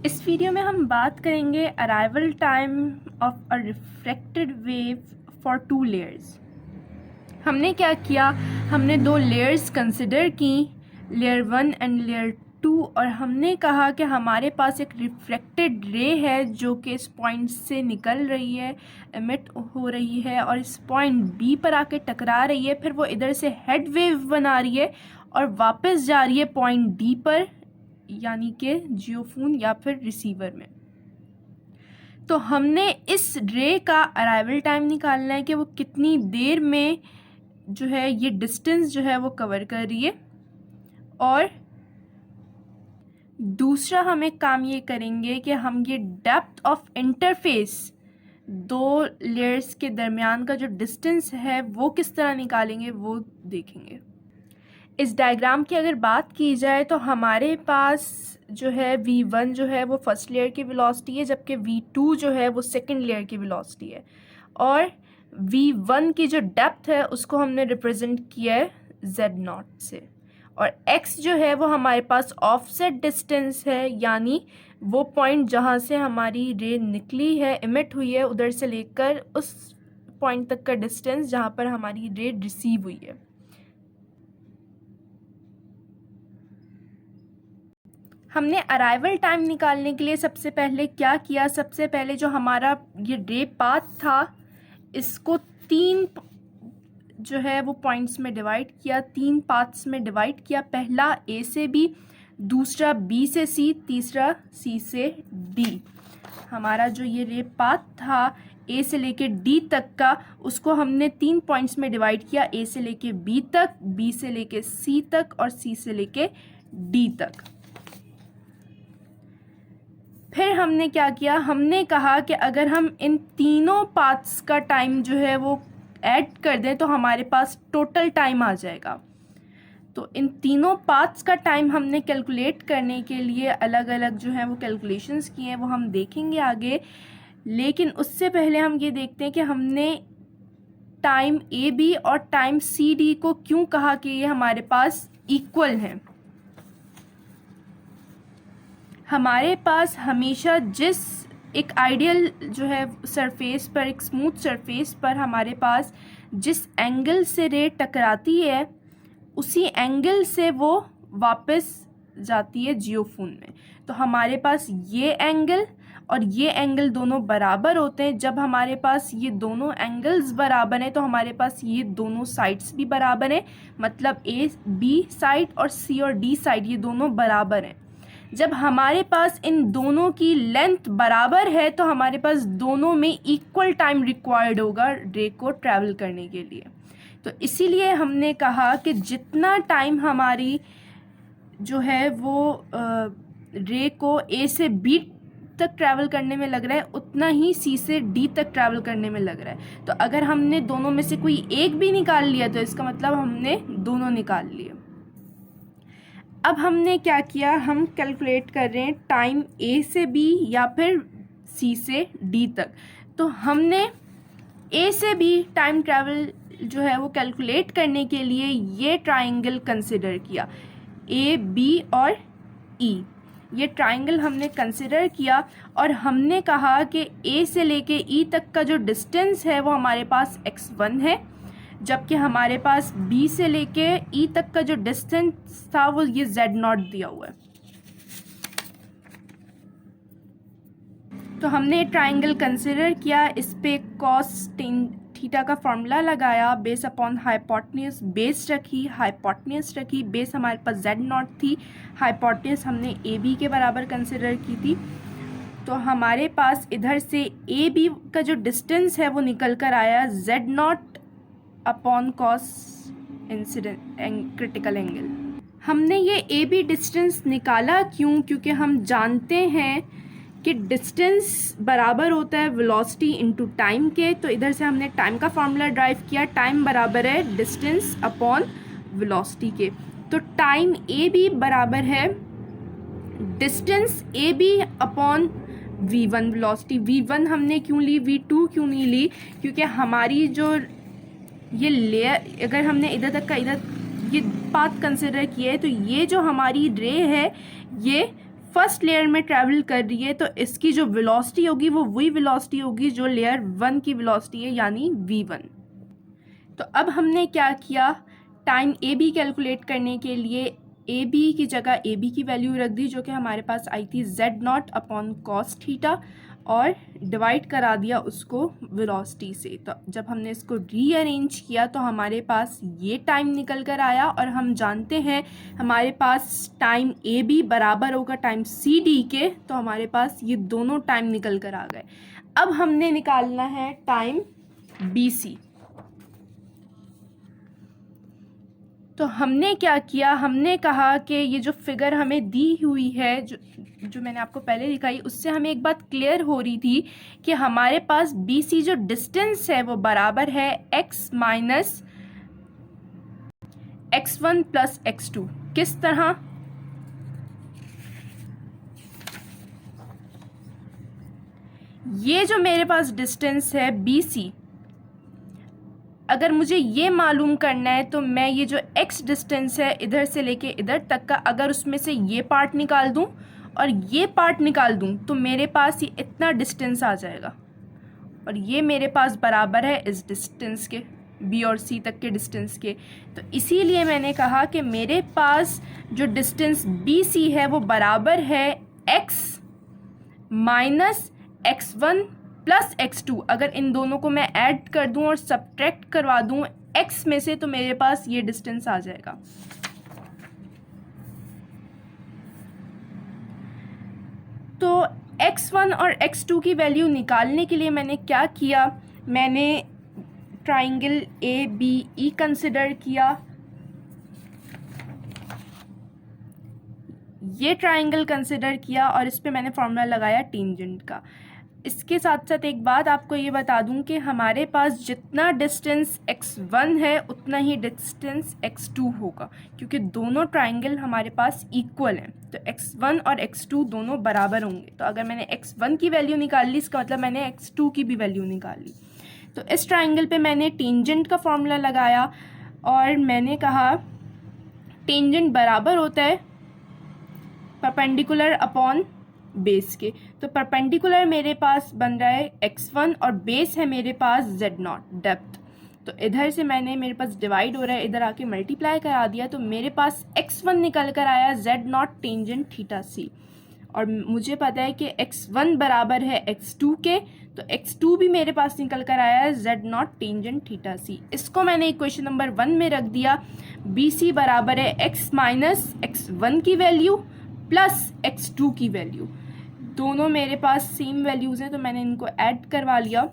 इस वीडियो में हम बात करेंगे arrival time of a refracted wave for 2 layers. हमने क्या किया, हमने 2 लेयर्स कंसिडर की, लेयर 1 एंड लेयर 2, और हमने कहा कि हमारे पास एक रिफ्रैक्टेड रे है जो कि इस पॉइंट से निकल रही है, एमिट हो रही है और इस पॉइंट बी पर आके टकरा रही है। फिर वो इधर से हेड वेव बना रही है और वापस जा रही है पॉइंट डी पर, यानी कि जियोफोन या फिर रिसीवर में। तो हमने इस रे का अराइवल टाइम निकालना है कि वो कितनी देर में जो है ये डिस्टेंस जो है वो कवर कर रही है। और दूसरा हम एक काम ये करेंगे कि हम ये डेप्थ ऑफ इंटरफेस 2 लेयर्स के दरमियान का जो डिस्टेंस है वो किस तरह निकालेंगे वो देखेंगे। इस डायग्राम की अगर बात की जाए तो हमारे पास जो है v1 जो है वो फर्स्ट लेयर की वेलोसिटी है, जबकि v2 जो है वो सेकंड लेयर की वेलोसिटी है। और v1 की जो डेप्थ है उसको हमने रिप्रेजेंट किया है z0 से, और x जो है वो हमारे पास ऑफसेट डिस्टेंस है, यानी वो पॉइंट जहाँ से हमारी रे निकली है, इमिट हुई है, उधर से लेकर उस पॉइंट तक का डिस्टेंस जहाँ पर हमारी रे रिसीव हुई है। हमने अराइवल टाइम निकालने के लिए सबसे पहले क्या किया, सबसे पहले जो हमारा ये रे पाथ था इसको 3 जो है वो पॉइंट्स में डिवाइड किया, 3 पाथ्स में डिवाइड किया। पहला ए से बी, दूसरा बी से सी, तीसरा सी से डी। हमारा जो ये रे पाथ था ए से लेके डी तक का, उसको हमने 3 पॉइंट्स में डिवाइड किया, ए से लेके बी तक, बी से लेके सी तक और सी से लेके डी तक। फिर हमने क्या किया, हमने कहा कि अगर हम इन तीनों पाथ्स का टाइम जो है वो ऐड कर दें तो हमारे पास टोटल टाइम आ जाएगा। तो इन तीनों पाथ्स का टाइम हमने कैलकुलेट करने के लिए अलग अलग जो है वो कैलकुलेशंस किए हैं, वो हम देखेंगे आगे। लेकिन उससे पहले हम ये देखते हैं कि हमने टाइम ए बी और टाइम सी डी को क्यों कहा कि ये हमारे पास इक्वल हैं। हमारे पास हमेशा जिस एक आइडियल जो है सरफेस पर, एक स्मूथ सरफेस पर हमारे पास जिस एंगल से रे टकराती है उसी एंगल से वो वापस जाती है जियोफोन में। तो हमारे पास ये एंगल और ये एंगल दोनों बराबर होते हैं। जब हमारे पास ये दोनों एंगल्स बराबर हैं तो हमारे पास ये दोनों साइड्स भी बराबर हैं, मतलब ए बी साइड और सी और डी साइड ये दोनों बराबर हैं। जब हमारे पास इन दोनों की लेंथ बराबर है तो हमारे पास दोनों में इक्वल टाइम रिक्वायर्ड होगा रे को ट्रैवल करने के लिए। तो इसीलिए हमने कहा कि जितना टाइम हमारी जो है वो रे को ए से बी तक ट्रैवल करने में लग रहा है उतना ही सी से डी तक ट्रैवल करने में लग रहा है। तो अगर हमने दोनों में से कोई एक भी निकाल लिया तो इसका मतलब हमने दोनों निकाल लिए। अब हमने क्या किया, हम कैलकुलेट कर रहे हैं टाइम ए से बी या फिर सी से डी तक। तो हमने ए से बी टाइम ट्रैवल जो है वो कैलकुलेट करने के लिए ये ट्राइंगल कंसिडर किया, ए बी और ई। ये ट्राइंगल हमने कंसिडर किया और हमने कहा कि ए से लेके ई तक का जो डिस्टेंस है वो हमारे पास x1 है, जबकि हमारे पास B से लेके E तक का जो डिस्टेंस था वो ये Z0 दिया हुआ है। तो हमने ट्राइंगल कंसिडर किया, इस पे cos थीटा का फॉर्मूला लगाया, बेस अपॉन हाइपोटेन्यूज बेस रखी, हाइपोटेन्यूज रखी, बेस हमारे पास Z0 थी, हाइपोटेन्यूज हमने AB के बराबर कंसिडर की थी। तो हमारे पास इधर से AB का जो डिस्टेंस है वो निकल कर आया Z0 upon cos incident critical angle. हमने ये ए बी डिस्टेंस निकाला क्यों, क्योंकि हम जानते हैं कि डिस्टेंस बराबर होता है वेलोसिटी इनटू टाइम के। तो इधर से हमने टाइम का फॉर्मूला ड्राइव किया, टाइम बराबर है डिस्टेंस अपॉन वेलोसिटी के। तो टाइम ए बी बराबर है distance A B upon v1 velocity. v1 हमने क्यों ली, v2 क्यों नहीं ली, क्योंकि हमारी जो ये लेयर अगर हमने इधर तक का इधर ये पाथ कंसिडर किया है तो ये जो हमारी रे है ये फर्स्ट लेयर में ट्रैवल कर रही है तो इसकी जो वेलोसिटी होगी वो वही वेलोसिटी होगी जो लेयर 1 की वेलोसिटी है, यानी v1। तो अब हमने क्या किया, टाइम ए बी कैलकुलेट करने के लिए ए बी की जगह ए बी की वैल्यू रख दी, जो कि हमारे पास आई थी z0 अपॉन कॉस थीटा, और डिवाइड करा दिया उसको वेलोसिटी से। तो जब हमने इसको रीअरेंज किया तो हमारे पास ये टाइम निकल कर आया, और हम जानते हैं हमारे पास टाइम ए बी बराबर होगा टाइम सी डी के, तो हमारे पास ये दोनों टाइम निकल कर आ गए। अब हमने निकालना है टाइम बी सी। तो हमने क्या किया, हमने कहा कि ये जो फिगर हमें दी हुई है, जो मैंने आपको पहले दिखाई, उससे हमें एक बात क्लियर हो रही थी कि हमारे पास बी सी जो डिस्टेंस है वो बराबर है x minus x1 plus x2। किस तरह, ये जो मेरे पास डिस्टेंस है बी सी, अगर मुझे ये मालूम करना है तो मैं ये जो x डिस्टेंस है इधर से लेके इधर तक का, अगर उसमें से ये पार्ट निकाल दूं और ये पार्ट निकाल दूं तो मेरे पास ये इतना डिस्टेंस आ जाएगा, और ये मेरे पास बराबर है इस डिस्टेंस के, b और c तक के डिस्टेंस के। तो इसीलिए मैंने कहा कि मेरे पास जो डिस्टेंस बी सी है वो बराबर है x minus x1 plus x2। अगर इन दोनों को मैं ऐड कर दूं और सब्ट्रैक्ट करवा दूं x में से तो मेरे पास ये डिस्टेंस आ जाएगा। तो x1 और x2 की वैल्यू निकालने के लिए मैंने क्या किया, मैंने triangle A B E consider किया, ये ट्राइंगल कंसिडर किया, और इस पे मैंने फॉर्मूला लगाया टेंजेंट का। इसके साथ साथ एक बात आपको ये बता दूं कि हमारे पास जितना डिस्टेंस x1 है उतना ही डिस्टेंस x2 होगा, क्योंकि दोनों ट्राइंगल हमारे पास इक्वल हैं, तो x1 और x2 दोनों बराबर होंगे। तो अगर मैंने x1 की वैल्यू निकाल ली, इसका मतलब मैंने x2 की भी वैल्यू निकाल ली। तो इस ट्राइंगल पे मैंने टेंजेंट का फॉर्मूला लगाया, और मैंने कहा टेंजेंट बराबर होता है परपेंडिकुलर अपॉन बेस के। तो परपेंडिकुलर मेरे पास बन रहा है x1 और बेस है मेरे पास z0 डेप्थ। तो इधर से मेरे पास डिवाइड हो रहा है, इधर आके मल्टीप्लाई करा दिया, तो मेरे पास x1 निकल कर आया z0 टेंजेंट थीटा सी, और मुझे पता है कि x1 बराबर है x2 के, तो x2 भी मेरे पास निकल कर आया है z0 टेंजेंट थीटा सी। इसको मैंने इक्वेशन नंबर 1 में रख दिया। बी सी बराबर है x माइनस x1 की वैल्यू प्लस x2 की वैल्यू, दोनों मेरे पास सेम वैल्यूज़ हैं, तो मैंने इनको ऐड करवा लिया।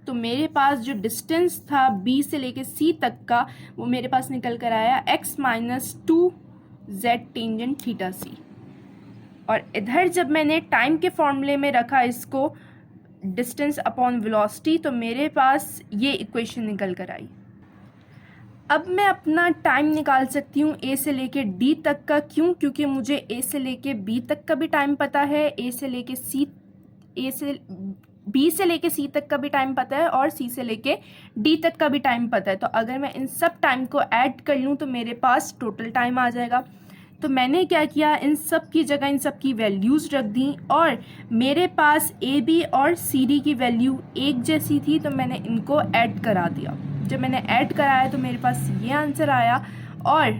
तो मेरे पास जो डिस्टेंस था B से लेके C तक का, वो मेरे पास निकल कर आया x minus 2z tangent theta C। और इधर जब मैंने टाइम के फॉर्मूले में रखा इसको डिस्टेंस अपॉन वेलोसिटी, तो मेरे पास ये इक्वेशन निकल कर आई। अब मैं अपना टाइम निकाल सकती हूँ ए से लेके डी तक का। क्यों? क्योंकि मुझे ए से लेके बी तक का भी टाइम पता है, बी से लेके सी तक का भी टाइम पता है, और सी से लेके डी तक का भी टाइम पता है। तो अगर मैं इन सब टाइम को ऐड कर लूँ तो मेरे पास टोटल टाइम आ जाएगा। तो मैंने क्या किया, इन सब की जगह इन सब की वैल्यूज़ रख दी, और मेरे पास ए बी और सी डी की वैल्यू एक जैसी थी, तो मैंने इनको ऐड करा दिया। जब मैंने ऐड कराया तो मेरे पास ये आंसर आया, और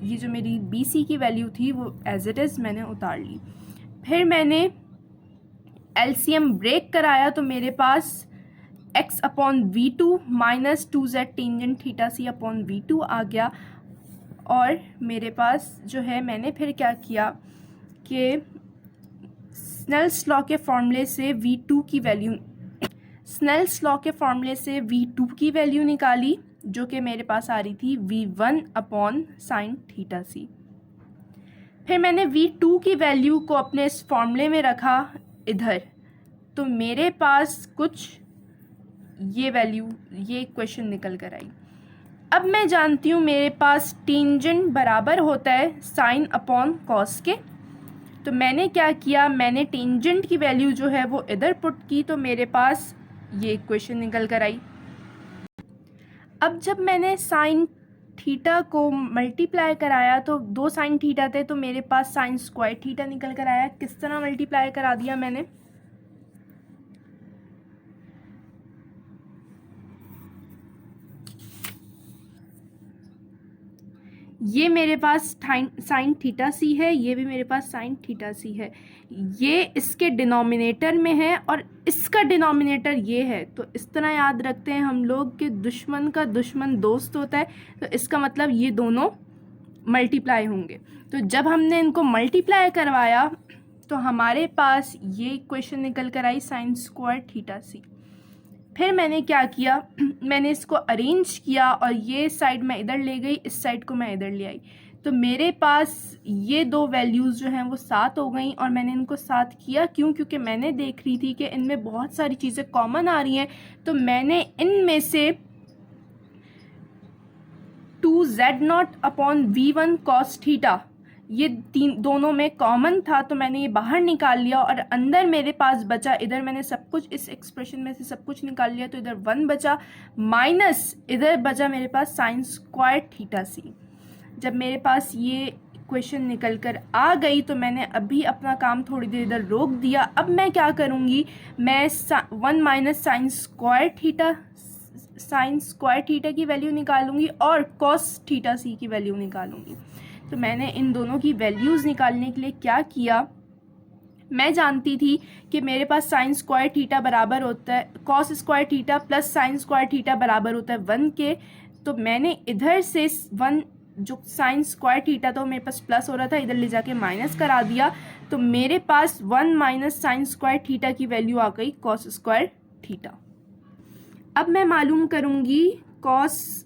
ये जो मेरी बी सी की वैल्यू थी वो एज इट इज़ मैंने उतार ली। फिर मैंने एलसीएम ब्रेक कराया, तो मेरे पास x upon V two minus 2z tangent theta C upon V two आ गया। और मेरे पास जो है, मैंने फिर क्या किया कि स्नेल्स लॉ के फॉर्मूले से स्नेल्स लॉ के फॉर्मूले से v2 की वैल्यू निकाली, जो कि मेरे पास आ रही थी v1 अपॉन साइन थीटा सी। फिर मैंने v2 की वैल्यू को अपने इस फॉर्मूले में रखा इधर, तो मेरे पास कुछ ये इक्वेशन निकल कर आई। अब मैं जानती हूँ मेरे पास टेंजेंट बराबर होता है साइन अपॉन कॉस के। तो मैंने क्या किया, मैंने टेंजेंट की वैल्यू जो है वो इधर पुट की, तो मेरे पास ये इक्वेशन निकल कर आई। अब जब मैंने साइन थीटा को मल्टीप्लाई कराया तो 2 साइन थीटा थे, तो मेरे पास साइन स्क्वायर थीटा निकल कर आया। किस तरह मल्टीप्लाई करा दिया मैंने, ये मेरे पास साइन थीटा सी है, ये भी मेरे पास साइन थीटा सी है, ये इसके डिनोमिनेटर में है और इसका डिनोमिनेटर ये है। तो इस तरह याद रखते हैं हम लोग कि दुश्मन का दुश्मन दोस्त होता है, तो इसका मतलब ये दोनों मल्टीप्लाई होंगे। तो जब हमने इनको मल्टीप्लाई करवाया तो हमारे पास ये इक्वेशन निकल कर आई साइन स्क्वायर थीटा सी। फिर मैंने क्या किया, मैंने इसको अरेंज किया और ये साइड मैं इधर ले गई, इस साइड को मैं इधर ले आई, तो मेरे पास ये दो वैल्यूज़ जो हैं वो 7 हो गई। और मैंने इनको 7 किया क्यों, क्योंकि मैंने देख रही थी कि इनमें बहुत सारी चीज़ें कॉमन आ रही हैं, तो मैंने इनमें से 2z0/v1 cos थीटा ये दोनों में कॉमन था, तो मैंने ये बाहर निकाल लिया और अंदर मेरे पास बचा, इधर मैंने सब कुछ इस एक्सप्रेशन में से सब कुछ निकाल लिया, तो इधर 1 बचा माइनस इधर बचा मेरे पास साइन स्क्वायर थीटा सी। जब मेरे पास ये इक्वेशन निकल कर आ गई तो मैंने अभी अपना काम थोड़ी देर इधर रोक दिया। अब मैं क्या करूँगी, मैं 1 माइनस साइन स्क्वायर थीटा की वैल्यू निकालूंगी और कॉस थीटा सी की वैल्यू निकालूंगी। तो मैंने इन दोनों की वैल्यूज़ निकालने के लिए क्या किया, मैं जानती थी कि मेरे पास साइन स्क्वायर थीटा बराबर होता है cos square theta plus sine square theta बराबर होता है 1 के। तो मैंने इधर से 1 जो साइन स्क्वायर थीटा था वो मेरे पास प्लस हो रहा था, इधर ले जाके माइनस करा दिया, तो मेरे पास 1 माइनस साइन स्क्वायर थीटा की वैल्यू आ गई कॉस स्क्वायर थीटा। अब मैं मालूम करूँगी कॉस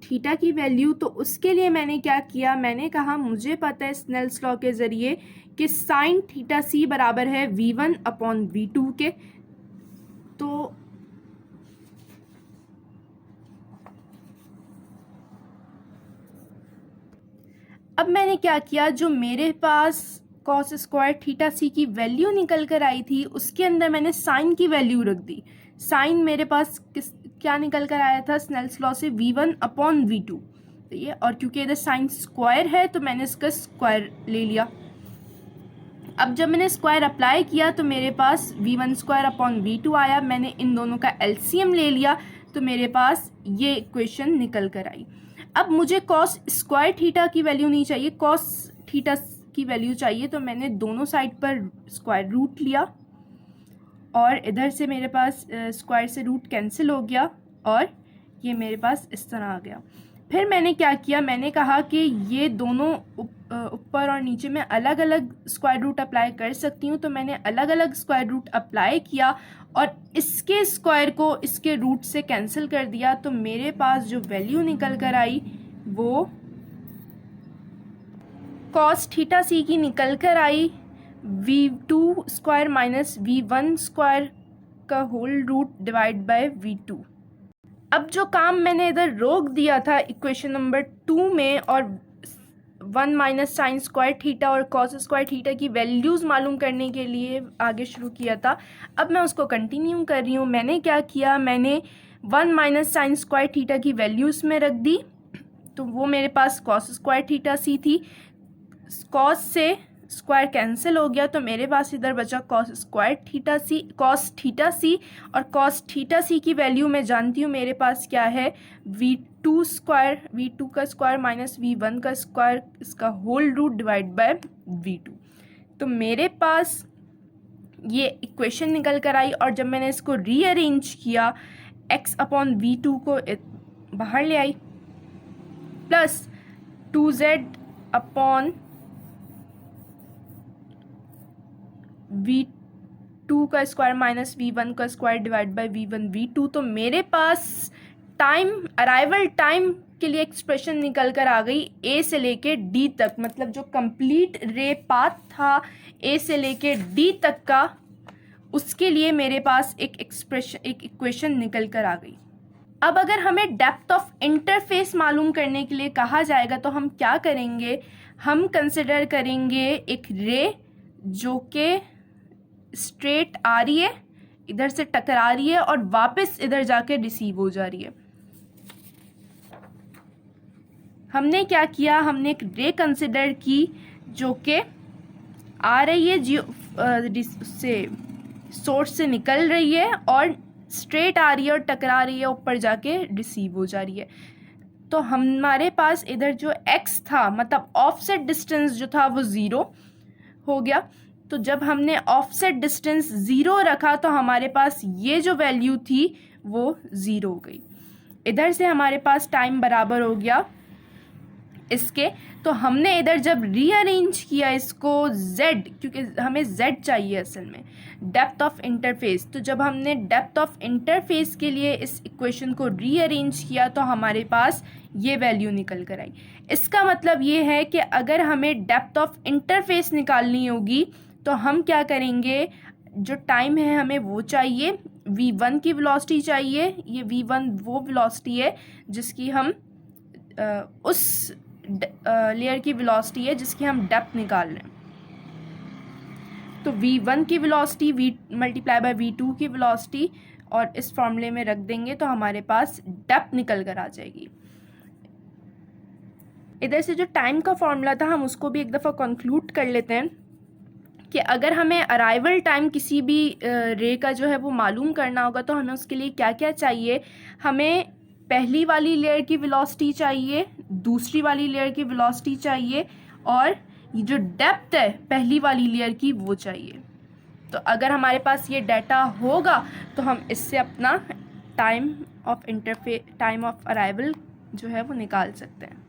थीटा की वैल्यू, तो उसके लिए मैंने क्या किया, मैंने कहा मुझे पता है स्नेल्स लॉ के ज़रिए कि साइन थीटा सी बराबर है v1/v2 के। तो अब मैंने क्या किया, जो मेरे पास कॉस स्क्वायर थीटा सी की वैल्यू निकल कर आई थी उसके अंदर मैंने साइन की वैल्यू रख दी। साइन मेरे पास क्या निकल कर आया था स्नेल्स लॉ से v1/v2, तो ये, और क्योंकि इधर साइन स्क्वायर है तो मैंने इसका स्क्वायर ले लिया। अब जब मैंने स्क्वायर अप्लाई किया तो मेरे पास v1/v2 आया, मैंने इन दोनों का एलसीएम ले लिया तो मेरे पास ये इक्वेशन निकल कर आई। अब मुझे कॉस स्क्वायर थीटा की वैल्यू नहीं चाहिए, कॉस थीटा की वैल्यू चाहिए, तो मैंने दोनों साइड पर स्क्वायर रूट लिया और इधर से मेरे पास स्क्वायर से रूट कैंसिल हो गया और ये मेरे पास इस तरह आ गया। फिर मैंने क्या किया, मैंने कहा कि ये दोनों ऊपर और नीचे में अलग अलग स्क्वायर रूट अप्लाई कर सकती हूँ, तो मैंने अलग अलग स्क्वायर रूट अप्लाई किया और इसके स्क्वायर को इसके रूट से कैंसिल कर दिया, तो मेरे पास जो वैल्यू निकल कर आई वो कॉस थीटा सी की निकल कर आई v2 square minus v1 square का whole root divide by v2। अब जो काम मैंने इधर रोक दिया था इक्वेशन नंबर 2 में और 1 माइनस साइन स्क्वायर थीटा और कॉस स्क्वायर थीटा की वैल्यूज़ मालूम करने के लिए आगे शुरू किया था, अब मैं उसको कंटिन्यू कर रही हूँ। मैंने क्या किया, मैंने 1 माइनस साइन स्क्वायर थीटा की वैल्यूज़ में रख दी, तो वो मेरे पास कॉस स्क्वायर थीटा सी थी, कॉस से स्क्वायर कैंसिल हो गया, तो मेरे पास इधर बचा कॉस स्क्वायर थीटा सी, कॉस थीटा सी, और कॉस थीटा सी की वैल्यू मैं जानती हूँ मेरे पास क्या है, v2 का स्क्वायर माइनस v1 का स्क्वायर, इसका whole root divide by v2। तो मेरे पास ये इक्वेशन निकल कर आई और जब मैंने इसको रीअरेंज किया x/v2 को बाहर ले आई प्लस 2z/v2 का स्क्वायर माइनस v1 का स्क्वायर डिवाइड बाय v1/v2। तो मेरे पास अराइवल टाइम के लिए एक्सप्रेशन निकल कर आ गई a से लेके d तक, मतलब जो कंप्लीट रे पाथ था a से लेके d तक का, उसके लिए मेरे पास एक इक्वेशन निकल कर आ गई। अब अगर हमें डेप्थ ऑफ इंटरफेस मालूम करने के लिए कहा जाएगा तो हम क्या करेंगे, हम कंसिडर करेंगे एक रे जो कि स्ट्रेट आ रही है, इधर से टकरा रही है और वापस इधर जाके रिसीव हो जा रही है। हमने क्या किया, हमने एक रे कंसिडर की जो कि आ रही है से सोर्स से निकल रही है और स्ट्रेट आ रही है और टकरा रही है, ऊपर जाके रिसीव हो जा रही है। तो हमारे पास इधर जो x था, मतलब ऑफसेट डिस्टेंस जो था वो 0 हो गया। तो जब हमने ऑफसेट डिस्टेंस 0 रखा तो हमारे पास ये जो वैल्यू थी वो 0 हो गई। इधर से हमारे पास टाइम बराबर हो गया इसके। तो हमने इधर जब रीअरेंज किया इसको z, क्योंकि हमें z चाहिए असल में, डेप्थ ऑफ इंटरफेस, तो जब हमने डेप्थ ऑफ इंटरफेस के लिए इस इक्वेशन को रीअरेंज किया तो हमारे पास ये वैल्यू निकल कर आई। इसका मतलब ये है कि अगर हमें डेप्थ ऑफ इंटरफेस निकालनी होगी तो हम क्या करेंगे, जो टाइम है हमें वो चाहिए, v1 की वेलोसिटी चाहिए। ये v1 वो वेलोसिटी है जिसकी हम उस लेयर की वेलोसिटी है जिसकी हम डेप्थ निकाल रहे हैं। तो v1 की velocity v multiply by v2 की वेलोसिटी और इस फॉर्मूले में रख देंगे तो हमारे पास डेप्थ निकल कर आ जाएगी। इधर से जो टाइम का फॉर्मूला था हम उसको भी एक दफ़ा कंक्लूड कर लेते हैं कि अगर हमें अराइवल टाइम किसी भी रे का जो है वो मालूम करना होगा तो हमें उसके लिए क्या क्या चाहिए। हमें पहली वाली लेयर की वेलोसिटी चाहिए, दूसरी वाली लेयर की वेलोसिटी चाहिए और ये जो डेप्थ है पहली वाली लेयर की वो चाहिए। तो अगर हमारे पास ये डाटा होगा तो हम इससे अपना टाइम ऑफ अराइवल जो है वो निकाल सकते हैं।